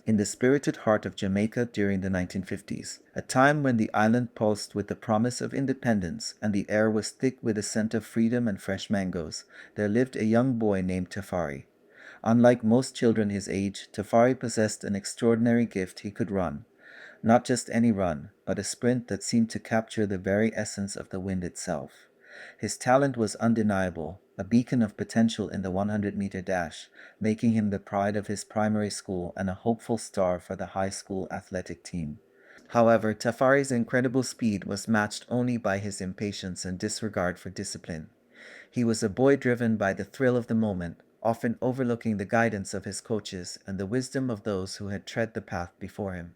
in the spirited heart of Jamaica during the 1950s, a time when the island pulsed with the promise of independence and the air was thick with the scent of freedom and fresh mangoes. There lived a young boy named Tafari. Unlike most children his age, Tafari possessed an extraordinary gift. He could run. Not just any run, but a sprint that seemed to capture the very essence of the wind itself. His talent was undeniable, a beacon of potential in the 100-meter dash, making him the pride of his primary school and a hopeful star for the high school athletic team. However, Tafari's incredible speed was matched only by his impatience and disregard for discipline. He was a boy driven by the thrill of the moment, often overlooking the guidance of his coaches and the wisdom of those who had tread the path before him.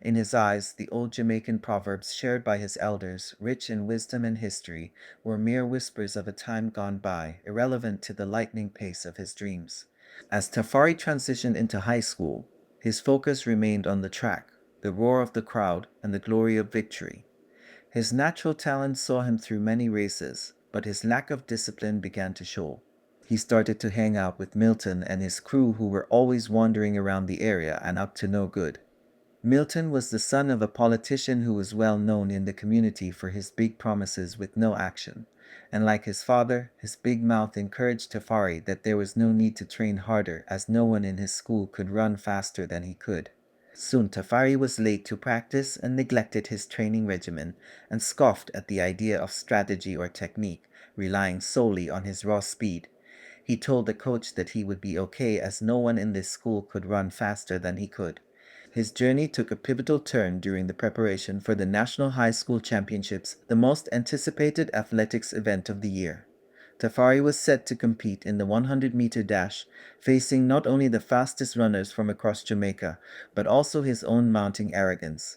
In his eyes, the old Jamaican proverbs shared by his elders, rich in wisdom and history, were mere whispers of a time gone by, irrelevant to the lightning pace of his dreams. As Tafari transitioned into high school, his focus remained on the track, the roar of the crowd, and the glory of victory. His natural talent saw him through many races, but his lack of discipline began to show. He started to hang out with Milton and his crew who were always wandering around the area and up to no good. Milton was the son of a politician who was well known in the community for his big promises with no action. And like his father, his big mouth encouraged Tafari that there was no need to train harder as no one in his school could run faster than he could. Soon Tafari was late to practice and neglected his training regimen and scoffed at the idea of strategy or technique, relying solely on his raw speed. He told the coach that he would be okay as no one in this school could run faster than he could. His journey took a pivotal turn during the preparation for the National High School Championships, the most anticipated athletics event of the year. Tafari was set to compete in the 100-meter dash, facing not only the fastest runners from across Jamaica, but also his own mounting arrogance.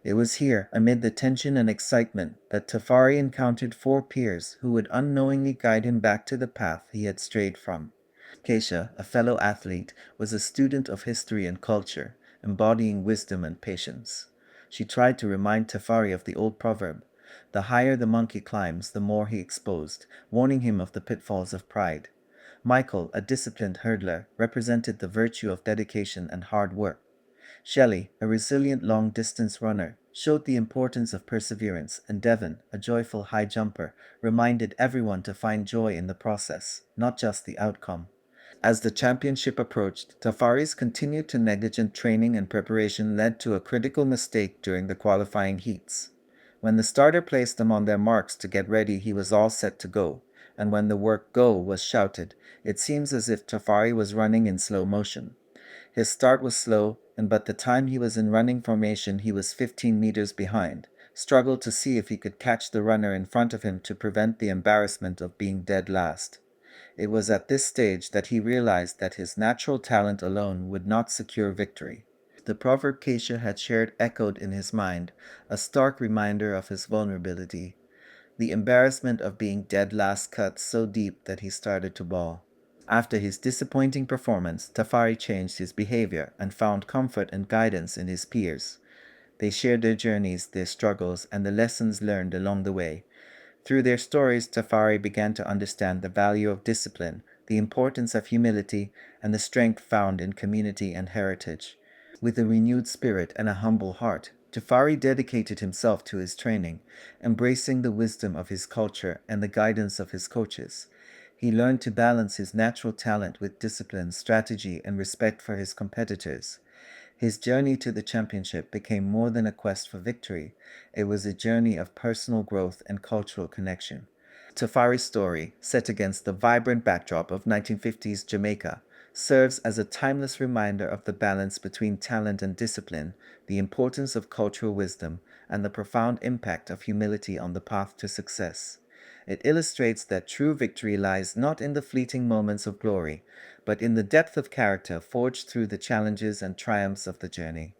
It was here, amid the tension and excitement, that Tafari encountered four peers who would unknowingly guide him back to the path he had strayed from. Keisha, a fellow athlete, was a student of history and culture, embodying wisdom and patience. She tried to remind Tafari of the old proverb, "The higher the monkey climbs, the more he exposed," warning him of the pitfalls of pride. Michael, a disciplined hurdler, represented the virtue of dedication and hard work. Shelley, a resilient long-distance runner, showed the importance of perseverance, and Devon, a joyful high jumper, reminded everyone to find joy in the process, not just the outcome. As the championship approached, Tafari's continued to negligent training and preparation led to a critical mistake during the qualifying heats. When the starter placed them on their marks to get ready, he was all set to go, and when the word "go" was shouted, it seems as if Tafari was running in slow motion. His start was slow, and by the time he was in running formation, he was 15 meters behind, struggled to see if he could catch the runner in front of him to prevent the embarrassment of being dead last. It was at this stage that he realized that his natural talent alone would not secure victory. The proverb Keisha had shared echoed in his mind, a stark reminder of his vulnerability. The embarrassment of being dead last cut so deep that he started to bawl. After his disappointing performance, Tafari changed his behavior and found comfort and guidance in his peers. They shared their journeys, their struggles, and the lessons learned along the way. Through their stories, Tafari began to understand the value of discipline, the importance of humility, and the strength found in community and heritage. With a renewed spirit and a humble heart, Tafari dedicated himself to his training, embracing the wisdom of his culture and the guidance of his coaches. He learned to balance his natural talent with discipline, strategy, and respect for his competitors. His journey to the championship became more than a quest for victory. It was a journey of personal growth and cultural connection. Tafari's story, set against the vibrant backdrop of 1950s Jamaica, serves as a timeless reminder of the balance between talent and discipline, the importance of cultural wisdom, and the profound impact of humility on the path to success. It illustrates that true victory lies not in the fleeting moments of glory, but in the depth of character forged through the challenges and triumphs of the journey.